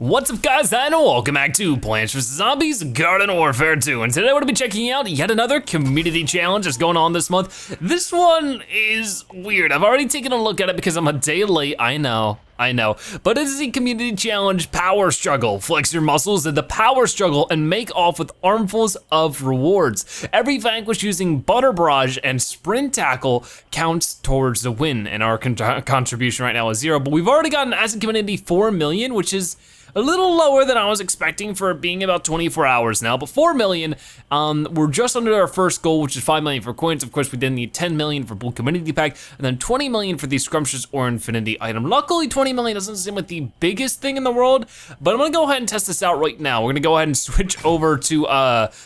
What's up guys, and welcome back to Plants vs. Zombies Garden Warfare 2. And today we're gonna be checking out yet another community challenge that's going on this month. This one is weird. I've already taken a look at it because I'm a day late, I know. But it is a community challenge power struggle. Flex your muscles in the power struggle and make off with armfuls of rewards. Every vanquish using Butter Barrage and Sprint Tackle counts towards the win, and our contribution right now is 0, but we've already gotten as a community 4 million, which is a little lower than I was expecting for it being about 24 hours now, but 4 million, we're just under our first goal, which is 5 million for coins. Of course, we then need 10 million for Blue Community Pack, and then 20 million for the Scrumptious or Infinity item. Luckily, 20 million doesn't seem like the biggest thing in the world, but I'm gonna go ahead and test this out right now. We're gonna go ahead and switch over to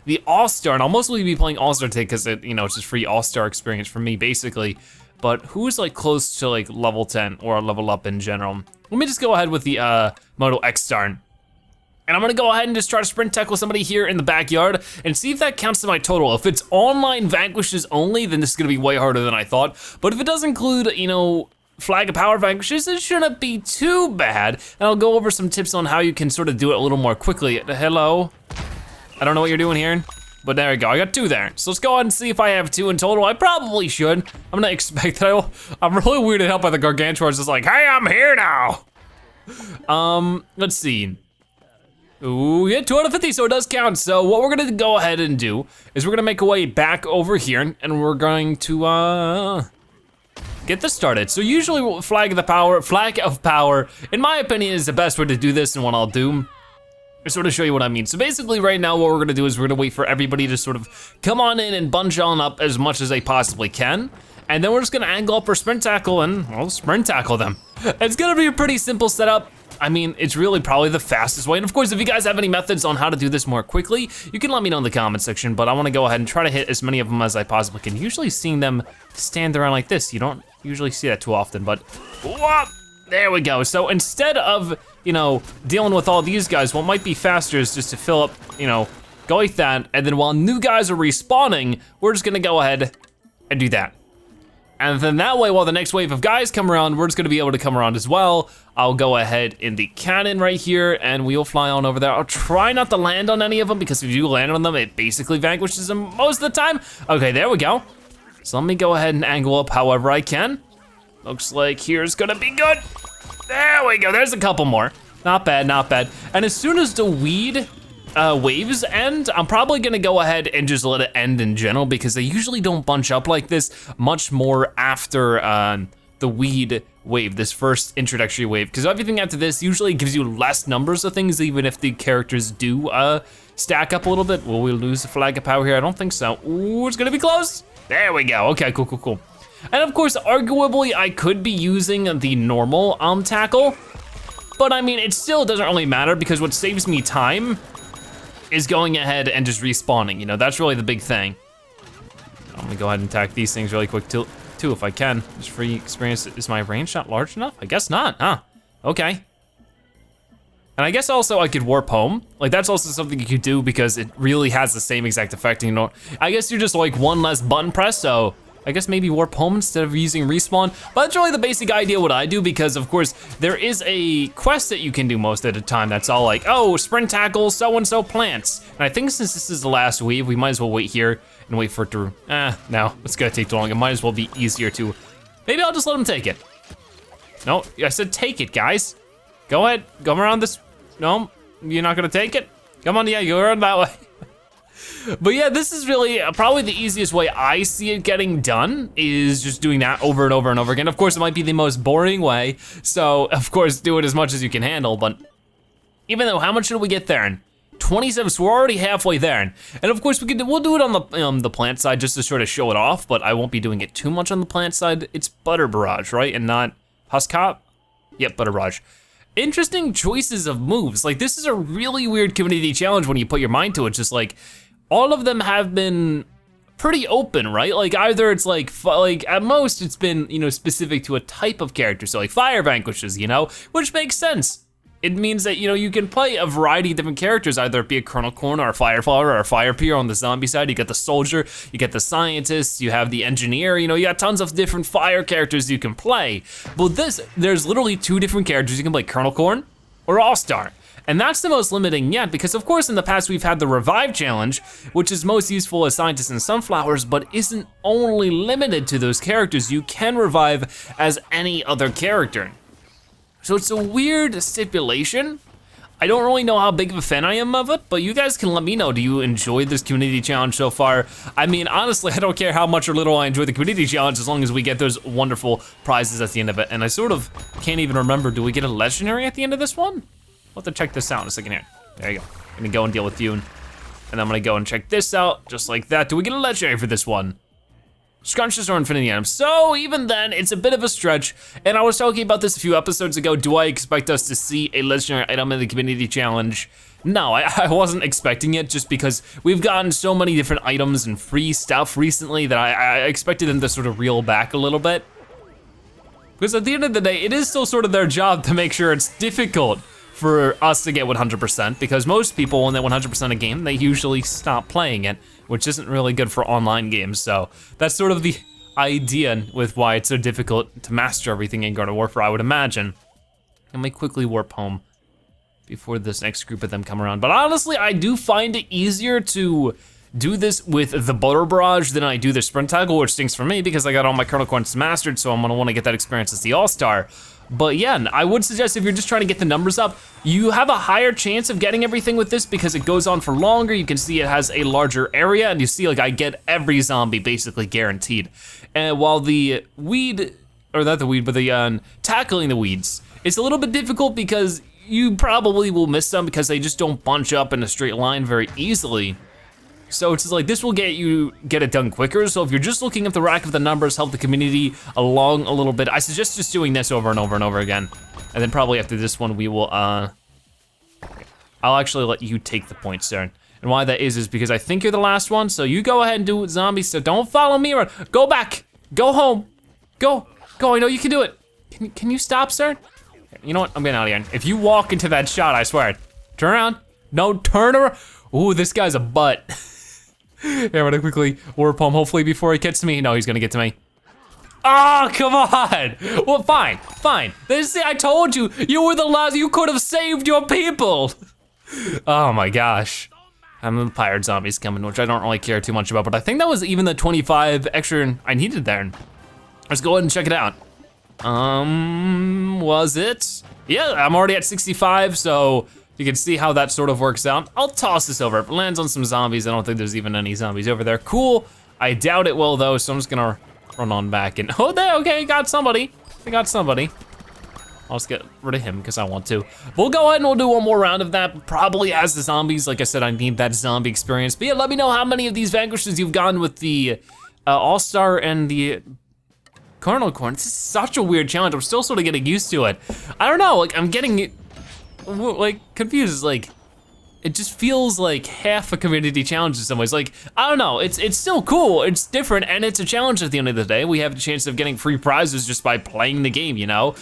the All-Star, and I'll mostly be playing All-Star today because it's just free All-Star experience for me, basically. But who's like close to like level 10 or a level up in general? Let me just go ahead with the Moto X-Star. And I'm gonna go ahead and just try to sprint tackle somebody here in the backyard and see if that counts to my total. If it's online vanquishes only, then this is gonna be way harder than I thought. But if it does include, flag of power vanquishes, it shouldn't be too bad. And I'll go over some tips on how you can sort of do it a little more quickly. Hello? I don't know what you're doing here, but there we go, I got 2 there. So let's go ahead and see if I have 2 in total. I probably should. I'm gonna expect that I'm really weirded out by the Gargantuars. It's like, hey, I'm here now. Let's see. Ooh, yeah, 2 out of 50, so it does count. So what we're gonna go ahead and do is we're gonna make a way back over here, and we're going to get this started. So usually flag of power, in my opinion, is the best way to do this, and what I'll do is sort of show you what I mean. So basically right now what we're gonna do is we're gonna wait for everybody to sort of come on in and bunch on up as much as they possibly can. And then we're just gonna angle up our sprint tackle and, well, sprint tackle them. It's gonna be a pretty simple setup. I mean, it's really probably the fastest way. And of course, if you guys have any methods on how to do this more quickly, you can let me know in the comment section, but I wanna go ahead and try to hit as many of them as I possibly can. Usually seeing them stand around like this, you don't usually see that too often, but whoop, there we go. So instead of, dealing with all these guys, what might be faster is just to fill up, go like that, and then while new guys are respawning, we're just gonna go ahead and do that. And then that way, while the next wave of guys come around, we're just gonna be able to come around as well. I'll go ahead in the cannon right here, and we'll fly on over there. I'll try not to land on any of them, because if you land on them, it basically vanquishes them most of the time. Okay, there we go. So let me go ahead and angle up however I can. Looks like here's gonna be good. There we go, there's a couple more. Not bad, not bad. And as soon as the weed waves end, I'm probably gonna go ahead and just let it end in general, because they usually don't bunch up like this much more after the weed wave, this first introductory wave, because everything after this usually gives you less numbers of things, even if the characters do stack up a little bit. Will we lose the flag of power here? I don't think so. Ooh, it's gonna be close. There we go, okay, cool. And of course, arguably, I could be using the normal tackle, but I mean, it still doesn't really matter, because what saves me time is going ahead and just respawning. That's really the big thing. I'm gonna go ahead and attack these things really quick too, if I can. Just free experience. Is my range not large enough? I guess not, huh? Okay. And I guess also I could warp home. Like, that's also something you could do, because it really has the same exact effect. I guess you're just like one less button press, so I guess maybe warp home instead of using respawn. But that's really the basic idea what I do, because of course there is a quest that you can do most of the time that's all like, oh, sprint tackle so-and-so plants. And I think since this is the last wave, we might as well wait here and wait for it to, no, it's gonna take too long. It might as well be easier to, maybe I'll just let them take it. No, I said take it, guys. Go ahead, come around this, no, you're not gonna take it? Come on, yeah, go around that way. But yeah, this is really probably the easiest way I see it getting done, is just doing that over and over and over again. Of course, it might be the most boring way, so of course do it as much as you can handle, but even though, how much did we get there in? 27, so we're already halfway there. And of course we'll do it on the plant side just to sort of show it off, but I won't be doing it too much on the plant side. It's Butter Barrage, right? And not Huskop? Yep, Butter Barrage. Interesting choices of moves. Like, this is a really weird community challenge when you put your mind to it. Just like, all of them have been pretty open, right? Like, either it's like at most it's been, specific to a type of character. So like fire vanquishes, which makes sense. It means that, you can play a variety of different characters, either it be a Kernel Corn or a Fireflower or a Fire Peer on the zombie side. You got the soldier, you get the scientist, you have the engineer, you got tons of different fire characters you can play. But there's literally 2 different characters you can play, Kernel Corn or All-Star. And that's the most limiting yet, because of course in the past we've had the revive challenge, which is most useful as scientists and sunflowers, but isn't only limited to those characters. You can revive as any other character. So it's a weird stipulation. I don't really know how big of a fan I am of it, but you guys can let me know, do you enjoy this community challenge so far? I mean, honestly, I don't care how much or little I enjoy the community challenge as long as we get those wonderful prizes at the end of it. And I sort of can't even remember, do we get a legendary at the end of this one? We'll have to check this out in a second here. There you go. I'm gonna go and deal with you. And I'm gonna go and check this out, just like that. Do we get a legendary for this one? Scrunches or infinity items. So even then, it's a bit of a stretch. And I was talking about this a few episodes ago. Do I expect us to see a legendary item in the community challenge? No, I wasn't expecting it, just because we've gotten so many different items and free stuff recently that I expected them to sort of reel back a little bit. Because at the end of the day, it is still sort of their job to make sure it's difficult for us to get 100%, because most people, when they 100% a game, they usually stop playing it, which isn't really good for online games. So that's sort of the idea with why it's so difficult to master everything in Garden of Warfare, I would imagine. I may quickly warp home before this next group of them come around. But honestly, I do find it easier to do this with the Butter Barrage than I do the Sprint Tackle, which stinks for me because I got all my Kernel Coins mastered, so I'm gonna wanna get that experience as the All-Star. But yeah, I would suggest if you're just trying to get the numbers up, you have a higher chance of getting everything with this because it goes on for longer. You can see it has a larger area, and you see like I get every zombie basically guaranteed. And while the weed, or not the weed, but the tackling the weeds, it's a little bit difficult because you probably will miss some because they just don't bunch up in a straight line very easily. So it's just like, this will get it done quicker. So if you're just looking at the rack of the numbers, help the community along a little bit, I suggest just doing this over and over and over again. And then probably after this one, we will, I'll actually let you take the points there. And why that is because I think you're the last one, so you go ahead and do it, zombies, so don't follow me around. Go back, go home, go, I know you can do it. Can you stop, sir? You know what, I'm getting out of here. If you walk into that shot, I swear, turn around, no, turn around. Ooh, this guy's a butt. Yeah, I'm gonna quickly warp home, hopefully before he gets to me. No, he's gonna get to me. Oh, come on. Well, fine. I told you, you were the last, you could have saved your people. Oh my gosh. I'm the pirate zombies coming, which I don't really care too much about, but I think that was even the 25 extra I needed there. Let's go ahead and check it out. Was it? Yeah, I'm already at 65, so you can see how that sort of works out. I'll toss this over. If it lands on some zombies, I don't think there's even any zombies over there. Cool, I doubt it will though, so I'm just gonna run on back and, oh, there, okay, got somebody. I got somebody. I'll just get rid of him because I want to. We'll go ahead and we'll do one more round of that, probably as the zombies. Like I said, I need that zombie experience. But yeah, let me know how many of these vanquishes you've gotten with the All-Star and the Kernel Corn. This is such a weird challenge. I'm still sort of getting used to it. I don't know, like I'm getting like confused. Like it just feels like half a community challenge in some ways. Like, I don't know, it's still cool, it's different, and it's a challenge at the end of the day. We have a chance of getting free prizes just by playing the game, you know?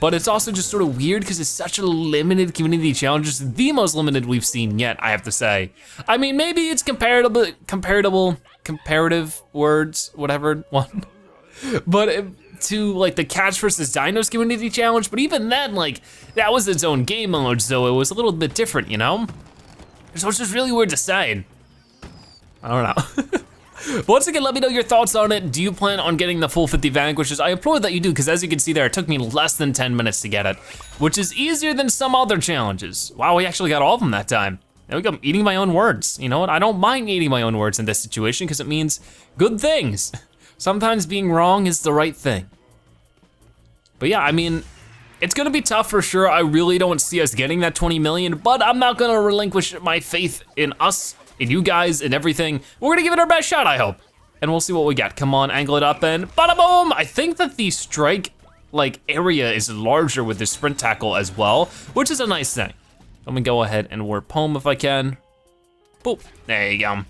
But it's also just sort of weird because it's such a limited community challenge. It's the most limited we've seen yet, I have to say. I mean, maybe it's comparative words, whatever one. But to like the Cats versus Dinos community challenge, but even then, like, that was its own game mode, so it was a little bit different, you know? So it's just really weird to say. I don't know. But once again, let me know your thoughts on it. Do you plan on getting the full 50 vanquishes? I implore that you do, because as you can see there, it took me less than 10 minutes to get it, which is easier than some other challenges. Wow, we actually got all of them that time. There we go, I'm eating my own words. You know what, I don't mind eating my own words in this situation, because it means good things. Sometimes being wrong is the right thing. But yeah, I mean, it's gonna be tough for sure. I really don't see us getting that 20 million, but I'm not gonna relinquish my faith in us, in you guys, in everything. We're gonna give it our best shot, I hope. And we'll see what we get. Come on, angle it up and bada boom! I think that the strike like area is larger with the sprint tackle as well, which is a nice thing. Let me go ahead and warp home if I can. Boop, there you go.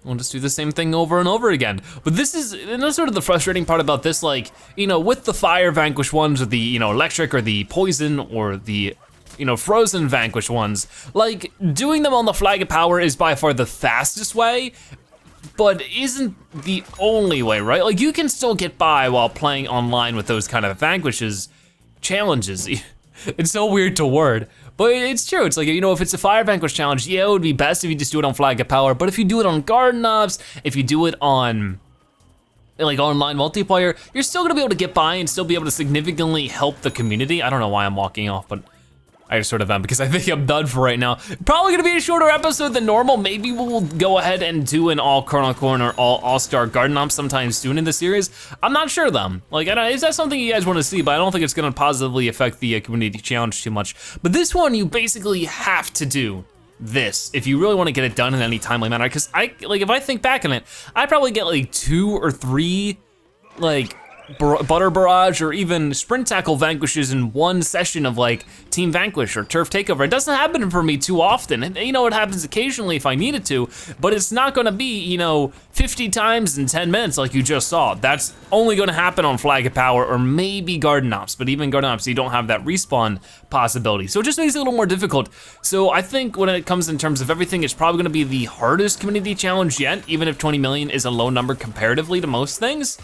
We'll just do the same thing over and over again. But this is, and that's sort of the frustrating part about this, like, you know, with the fire vanquish ones, or the, you know, electric, or the poison, or the, you know, frozen vanquish ones, like, doing them on the flag of power is by far the fastest way, but isn't the only way, right? Like, you can still get by while playing online with those kind of vanquishes challenges. It's so weird to word, but it's true. It's like, you know, if it's a fire vanquish challenge, yeah, it would be best if you just do it on Flag of Power, but if you do it on Garden Ops, if you do it on like online multiplayer, you're still gonna be able to get by and still be able to significantly help the community. I don't know why I'm walking off, but I just sort of am because I think I'm done for right now. Probably gonna be a shorter episode than normal. Maybe we'll go ahead and do an all Kernel Corn or all-star Garden Ops sometime soon in the series. I'm not sure though. Like, is that something you guys wanna see? But I don't think it's gonna positively affect the community challenge too much. But this one, you basically have to do this if you really wanna get it done in any timely manner. Cause if I think back on it, I probably get like 2 or 3 like Butter Barrage or even Sprint Tackle vanquishes in one session of like Team Vanquish or Turf Takeover. It doesn't happen for me too often. And you know, it happens occasionally if I needed to, but it's not gonna be, you know, 50 times in 10 minutes like you just saw. That's only gonna happen on Flag of Power or maybe Garden Ops, but even Garden Ops, you don't have that respawn possibility. So it just makes it a little more difficult. So I think when it comes in terms of everything, it's probably gonna be the hardest community challenge yet, even if 20 million is a low number comparatively to most things.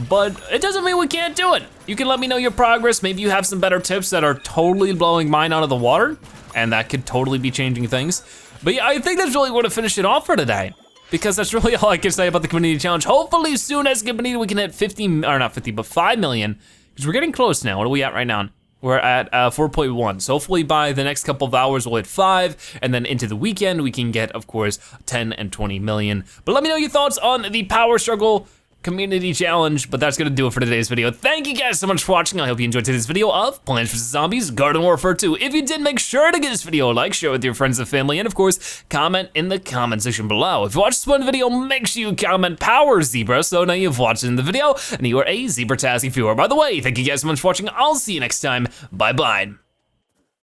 But it doesn't mean we can't do it. You can let me know your progress. Maybe you have some better tips that are totally blowing mine out of the water, and that could totally be changing things. But yeah, I think that's really going to finish it off for today, because that's really all I can say about the community challenge. Hopefully soon as a community we can hit 5 million, because we're getting close now. What are we at right now? We're at 4.1, so hopefully by the next couple of hours we'll hit 5, and then into the weekend we can get, of course, 10 and 20 million. But let me know your thoughts on the Power Struggle community challenge, but that's gonna do it for today's video. Thank you guys so much for watching. I hope you enjoyed today's video of Plants vs. Zombies Garden Warfare 2. If you did, make sure to give this video a like, share it with your friends and family, and of course, comment in the comment section below. If you watched this one video, make sure you comment Power Zebra, so now you've watched it in the video, and you are a Zebratastic viewer. By the way, thank you guys so much for watching. I'll see you next time. Bye-bye.